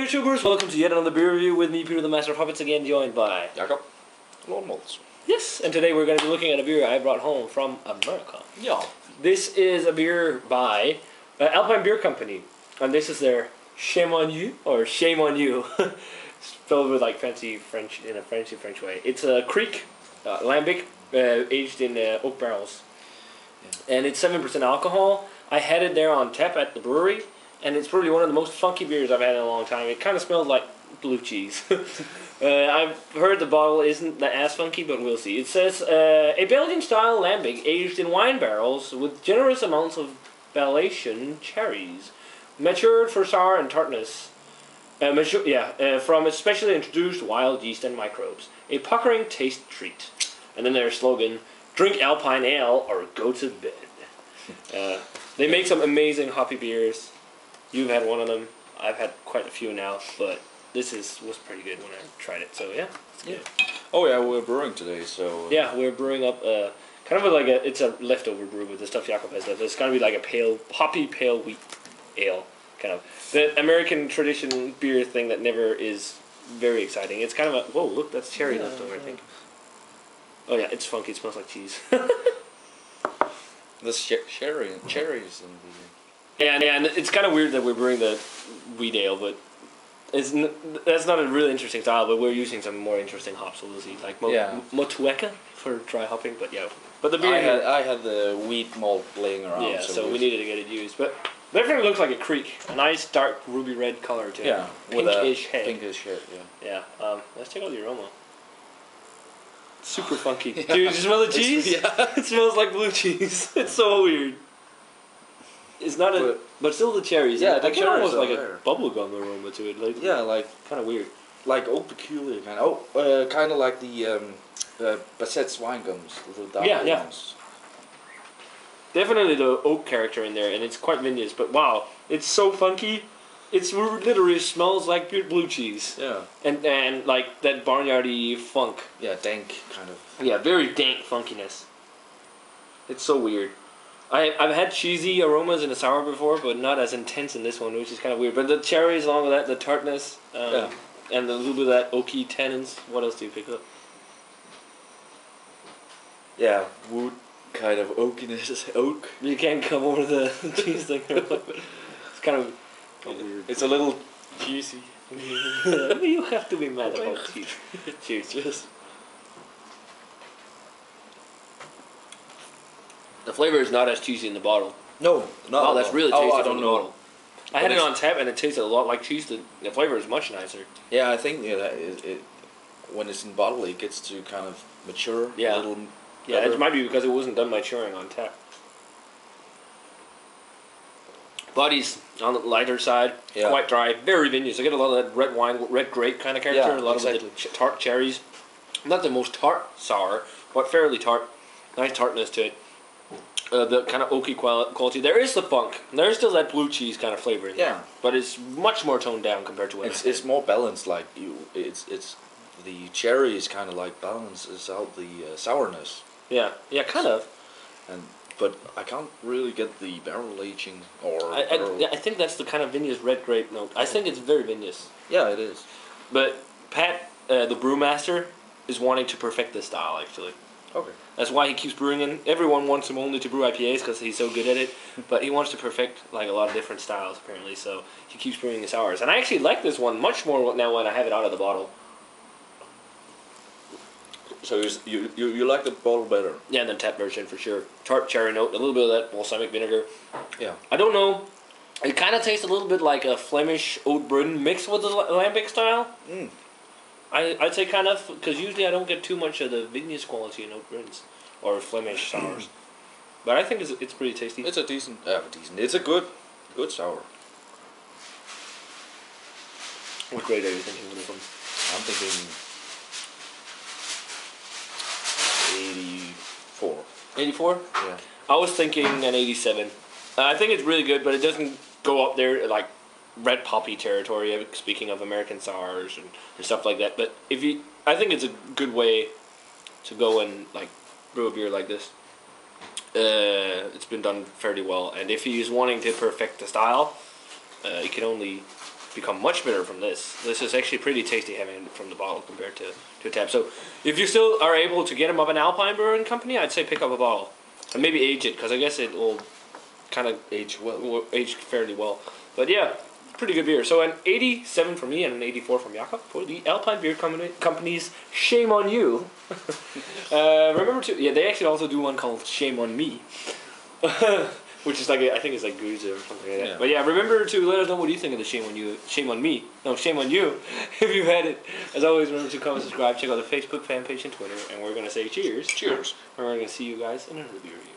YouTubers, welcome to yet another beer review with me, Peter the Master of Hobbits, again joined by Jakob. Lord Maltz. Yes, and today we're going to be looking at a beer I brought home from America. Yeah. This is a beer by Alpine Beer Company, and this is their Chez Monieux, or Chez Monieux, spelled with like fancy French, in a French way. It's a Creek Lambic, aged in oak barrels, and it's 7% alcohol. I had it there on tap at the brewery, and it's probably one of the most funky beers I've had in a long time. It kind of smells like blue cheese. I've heard the bottle isn't as funky, but we'll see. It says, a Belgian-style lambic aged in wine barrels with generous amounts of Balatian cherries, matured for sour and tartness. From especially introduced wild yeast and microbes. A puckering taste treat. And then their slogan, drink Alpine Ale or go to bed. They make some amazing hoppy beers. You've had one of them. I've had quite a few now, but this was pretty good when I tried it. So yeah, it's good. Oh yeah, we're brewing today, so... Yeah, we're brewing up kind of like it's a leftover brew with the stuff Jakob has left. It's gonna be like a hoppy pale wheat ale, kind of. The American tradition beer thing that never is very exciting. It's kind of a, whoa, look, that's cherry left over, I think. Oh yeah, it's funky, it smells like cheese. There's cherries in the... Yeah, and it's kind of weird that we're brewing the wheat ale, but that's not a really interesting style, but we're using some more interesting hops, so we'll see. Like Motueka for dry hopping, but yeah. But the beer I had the wheat malt laying around. Yeah, so we needed to get it used. But definitely looks like a creek. A nice dark ruby red color to it. Yeah, pinkish head. Pinkish head, yeah. Yeah, let's check out the aroma. Super funky. Dude, you smell the cheese? Yeah. It smells like blue cheese. It's so weird. It's not but still the cherries. Yeah, the cherries almost like there. a bubblegum aroma to it. Like, yeah, like kind of weird. Like peculiar kind of. Kind of like the Bassett's wine gums, the dark ones. Definitely the oak character in there, and it's quite vinous. But wow, it's so funky. It's literally smells like pure blue cheese. Yeah. And like that barnyardy funk. Yeah, dank kind of. Yeah, very dank funkiness. It's so weird. I've had cheesy aromas in a sour before, but not as intense in this one, which is kind of weird. But the cherries, along with that, the tartness, and a little bit of that oaky tannins. What else do you pick up? Yeah, wood kind of oakiness. Oak. You can't come over the cheese thing. It's kind of weird. It's a little cheesy. You have to be mad about cheese. Cheers. The flavor is not as cheesy in the bottle. No, not wow, that's really tasty. I don't know. Bottle. I had it on tap and it tasted a lot like cheese. The flavor is much nicer. Yeah, I think it when it's in bottle, it gets to kind of mature. Yeah, a little yeah. better. It might be because it wasn't done maturing on tap. Body's on the lighter side, quite dry, very vinous. I get a lot of that red wine, red grape kind of character. Yeah, a lot of the tart cherries. Not the most tart sour, but fairly tart. Nice tartness to it. The kind of oaky quality. There is the funk. There is still that blue cheese kind of flavor in there. But it's much more toned down compared to what it's more balanced. Like it's the cherry is kind of like balances out the sourness. Yeah, kind of. But I can't really get the barrel aging or. I think that's the kind of vinous red grape note. I think it's very vinous. Yeah, it is. But Pat, the brewmaster, is wanting to perfect this style actually. Okay. That's why he keeps brewing in. Everyone wants him only to brew IPAs because he's so good at it. But he wants to perfect like a lot of different styles apparently. So he keeps brewing his sours. And I actually like this one much more now when I have it out of the bottle. So you like the bottle better? Yeah, than tap version for sure. Tart cherry note, a little bit of that balsamic vinegar. Yeah. I don't know. It kind of tastes a little bit like a Flemish Oud Bruin mixed with the lambic style. Mm. I'd say kind of, because usually I don't get too much of the vinous quality in Oud Bruins or Flemish sours. But I think it's pretty tasty. It's a decent. It's a good sour. What grade are you thinking from? I'm thinking 84. 84? Yeah. I was thinking an 87. I think it's really good, but it doesn't go up there like red poppy territory. Speaking of American sours and stuff like that, but I think it's a good way to go and like brew a beer like this. It's been done fairly well, and if he's wanting to perfect the style, it can only become much better from this. This is actually pretty tasty having it from the bottle compared to a tap. So if you still are able to get them of an Alpine Brewing Company, I'd say pick up a bottle and maybe age it, because I guess it will kind of age fairly well. But yeah, pretty good beer. So an 87 from me and an 84 from Jakob for the Alpine Beer Company's Chez Monieux. Remember to they actually also do one called Chez Me. Which is like I think it's like Goose or something like that. Yeah. But yeah, remember to let us know what you think of the Shame on You. Shame on me. No, shame on you. If you've had it. As always, remember to comment, subscribe, check out the Facebook fan page and Twitter, and we're gonna say cheers. Cheers. And we're gonna see you guys in another beer review.